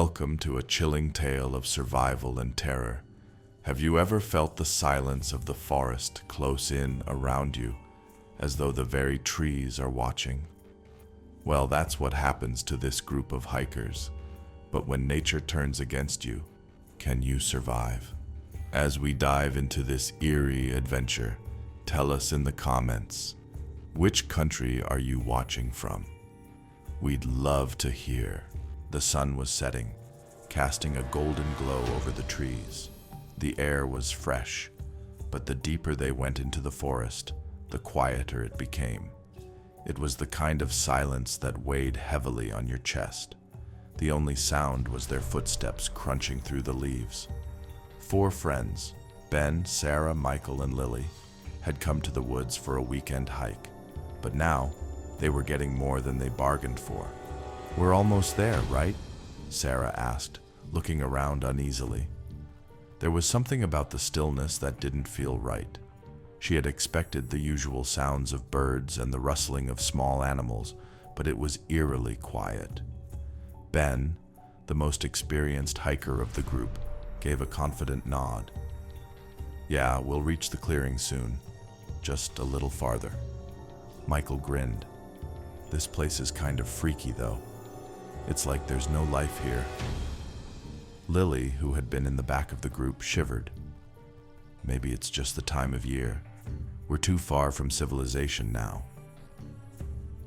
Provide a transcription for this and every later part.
Welcome to a chilling tale of survival and terror. Have you ever felt the silence of the forest close in around you, as though the very trees are watching? Well, that's what happens to this group of hikers. But when nature turns against you, can you survive? As we dive into this eerie adventure, tell us in the comments, which country are you watching from? We'd love to hear. The sun was setting, casting a golden glow over the trees. The air was fresh, but the deeper they went into the forest, the quieter it became. It was the kind of silence that weighed heavily on your chest. The only sound was their footsteps crunching through the leaves. 4 friends, Ben, Sarah, Michael, and Lily, had come to the woods for a weekend hike, but now they were getting more than they bargained for. "We're almost there, right?" Sarah asked, looking around uneasily. There was something about the stillness that didn't feel right. She had expected the usual sounds of birds and the rustling of small animals, but it was eerily quiet. Ben, the most experienced hiker of the group, gave a confident nod. "Yeah, we'll reach the clearing soon. Just a little farther." Michael grinned. "This place is kind of freaky, though. It's like there's no life here." Lily, who had been in the back of the group, shivered. "Maybe it's just the time of year. We're too far from civilization now."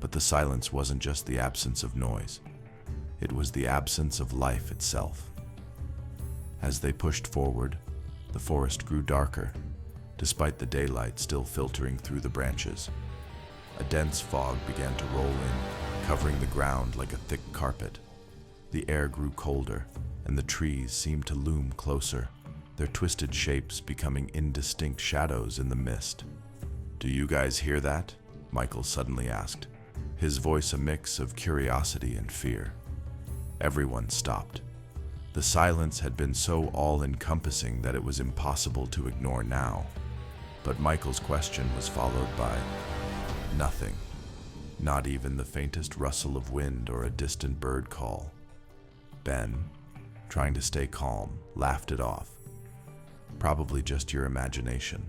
But the silence wasn't just the absence of noise. It was the absence of life itself. As they pushed forward, the forest grew darker, despite the daylight still filtering through the branches. A dense fog began to roll in, covering the ground like a thick carpet. The air grew colder, and the trees seemed to loom closer, their twisted shapes becoming indistinct shadows in the mist. "Do you guys hear that?" Michael suddenly asked, his voice a mix of curiosity and fear. Everyone stopped. The silence had been so all-encompassing that it was impossible to ignore now. But Michael's question was followed by nothing. Not even the faintest rustle of wind or a distant bird call. Ben, trying to stay calm, laughed it off. "Probably just your imagination.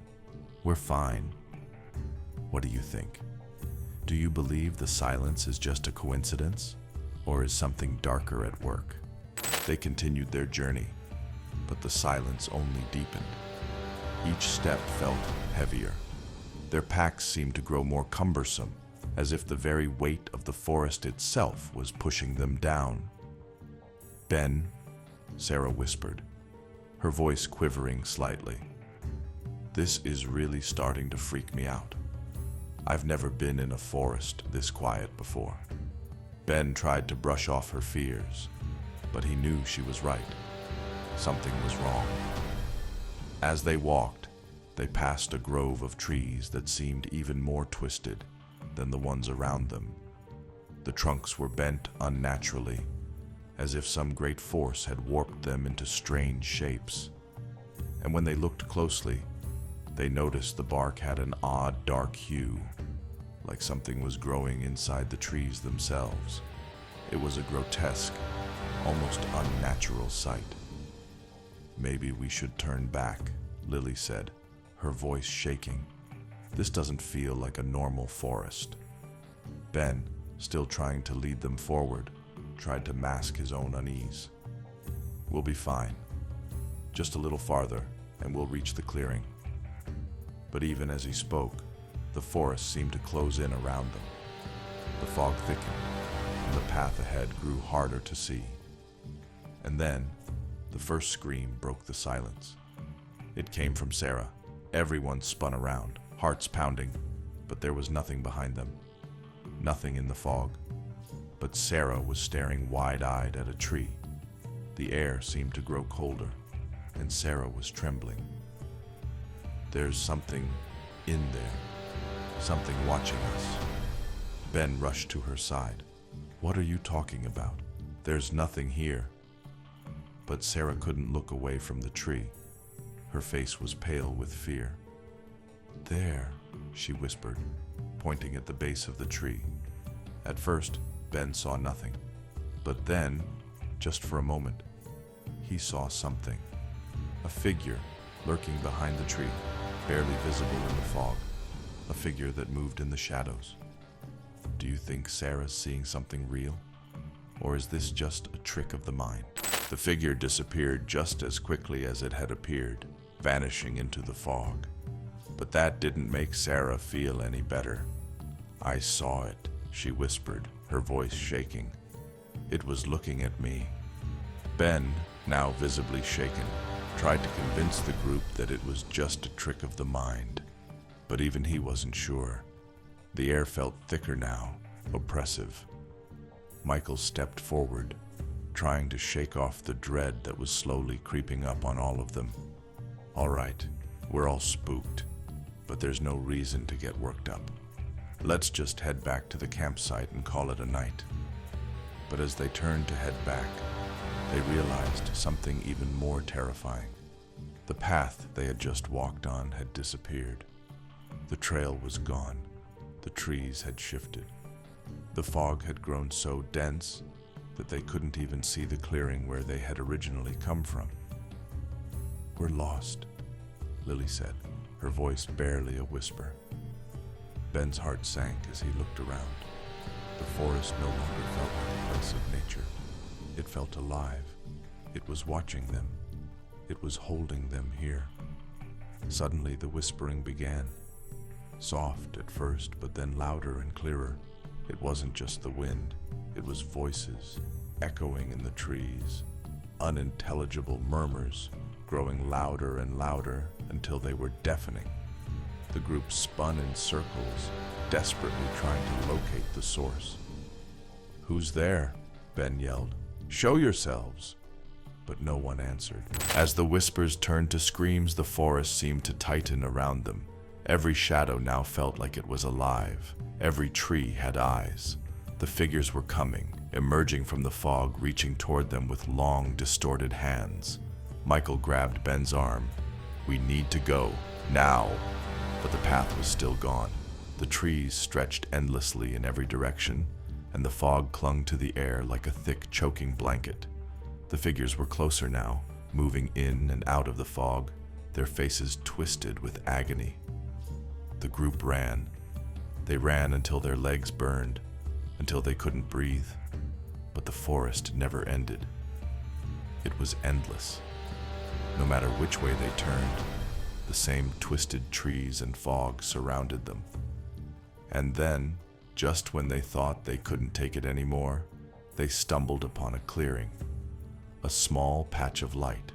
We're fine." "What do you think? Do you believe the silence is just a coincidence, or is something darker at work?" They continued their journey, but the silence only deepened. Each step felt heavier. Their packs seemed to grow more cumbersome, as if the very weight of the forest itself was pushing them down. "Ben," Sarah whispered, her voice quivering slightly. "This is really starting to freak me out. I've never been in a forest this quiet before." Ben tried to brush off her fears, but he knew she was right. Something was wrong. As they walked, they passed a grove of trees that seemed even more twisted than the ones around them. The trunks were bent unnaturally, as if some great force had warped them into strange shapes. And when they looked closely, they noticed the bark had an odd dark hue, like something was growing inside the trees themselves. It was a grotesque, almost unnatural sight. "Maybe we should turn back," Lily said, her voice shaking. "This doesn't feel like a normal forest." Ben, still trying to lead them forward, tried to mask his own unease. "We'll be fine. Just a little farther, and we'll reach the clearing." But even as he spoke, the forest seemed to close in around them. The fog thickened, and the path ahead grew harder to see. And then, the first scream broke the silence. It came from Sarah. Everyone spun around, hearts pounding, but there was nothing behind them. Nothing in the fog. But Sarah was staring wide-eyed at a tree. The air seemed to grow colder, and Sarah was trembling. "There's something in there. Something watching us." Ben rushed to her side. "What are you talking about? There's nothing here." But Sarah couldn't look away from the tree. Her face was pale with fear. "There," she whispered, pointing at the base of the tree. At first, Ben saw nothing. But then, just for a moment, he saw something. A figure lurking behind the tree, barely visible in the fog. A figure that moved in the shadows. Do you think Sarah's seeing something real? Or is this just a trick of the mind? The figure disappeared just as quickly as it had appeared, vanishing into the fog. But that didn't make Sarah feel any better. I saw it, she whispered, her voice shaking. It was looking at me. Ben, now visibly shaken, tried to convince the group that it was just a trick of the mind. But even he wasn't sure. The air felt thicker now, oppressive. Michael stepped forward, trying to shake off the dread that was slowly creeping up on all of them. All right, we're all spooked, but there's no reason to get worked up. Let's just head back to the campsite and call it a night. But as they turned to head back, they realized something even more terrifying. The path they had just walked on had disappeared. The trail was gone. The trees had shifted. The fog had grown so dense that they couldn't even see the clearing where they had originally come from. We're lost, Lily said, her voice barely a whisper. Ben's heart sank as he looked around. The forest no longer felt like a place of nature. It felt alive. It was watching them. It was holding them here. Suddenly the whispering began. Soft at first, but then louder and clearer. It wasn't just the wind. It was voices, echoing in the trees. Unintelligible murmurs, growing louder and louder until they were deafening. The group spun in circles, desperately trying to locate the source. "Who's there?" Ben yelled. "Show yourselves!" But no one answered. As the whispers turned to screams, the forest seemed to tighten around them. Every shadow now felt like it was alive. Every tree had eyes. The figures were coming, emerging from the fog, reaching toward them with long, distorted hands. Michael grabbed Ben's arm. "We need to go, now!" But the path was still gone. The trees stretched endlessly in every direction, and the fog clung to the air like a thick, choking blanket. The figures were closer now, moving in and out of the fog, their faces twisted with agony. The group ran. They ran until their legs burned, until they couldn't breathe. But the forest never ended. It was endless. No matter which way they turned, the same twisted trees and fog surrounded them. And then, just when they thought they couldn't take it anymore, they stumbled upon a clearing, a small patch of light.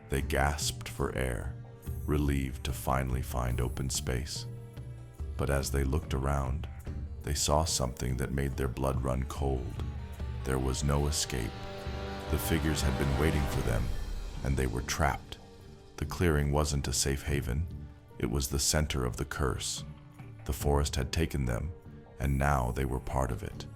They gasped for air, relieved to finally find open space. But as they looked around, they saw something that made their blood run cold. There was no escape. The figures had been waiting for them, and they were trapped. The clearing wasn't a safe haven. It was the center of the curse. The forest had taken them, and now they were part of it.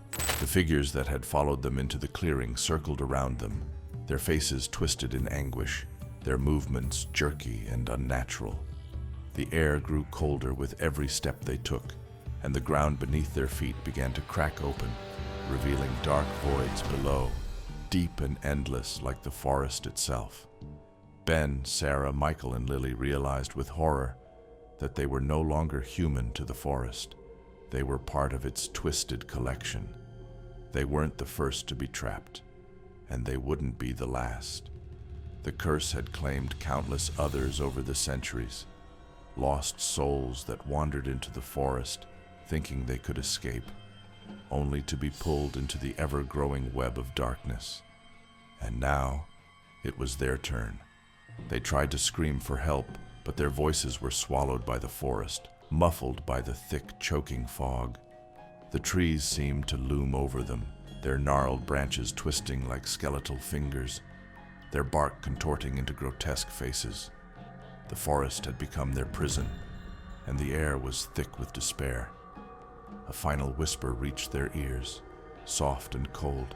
The figures that had followed them into the clearing circled around them, their faces twisted in anguish, their movements jerky and unnatural. The air grew colder with every step they took, and the ground beneath their feet began to crack open, revealing dark voids below, deep and endless like the forest itself. Ben, Sarah, Michael, and Lily realized with horror that they were no longer human to the forest. They were part of its twisted collection. They weren't the first to be trapped, and they wouldn't be the last. The curse had claimed countless others over the centuries, lost souls that wandered into the forest thinking they could escape, only to be pulled into the ever-growing web of darkness. And now, it was their turn. They tried to scream for help, but their voices were swallowed by the forest, muffled by the thick, choking fog. The trees seemed to loom over them, their gnarled branches twisting like skeletal fingers, their bark contorting into grotesque faces. The forest had become their prison, and the air was thick with despair. A final whisper reached their ears, soft and cold,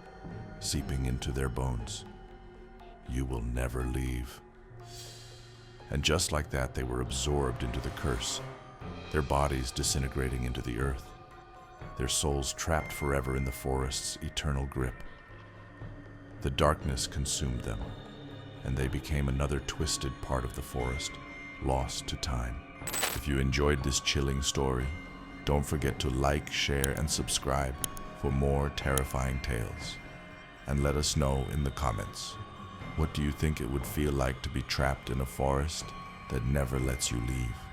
seeping into their bones. "You will never leave." And just like that, they were absorbed into the curse, their bodies disintegrating into the earth, their souls trapped forever in the forest's eternal grip. The darkness consumed them, and they became another twisted part of the forest, lost to time. If you enjoyed this chilling story, don't forget to like, share, and subscribe for more terrifying tales. And let us know in the comments, what do you think it would feel like to be trapped in a forest that never lets you leave?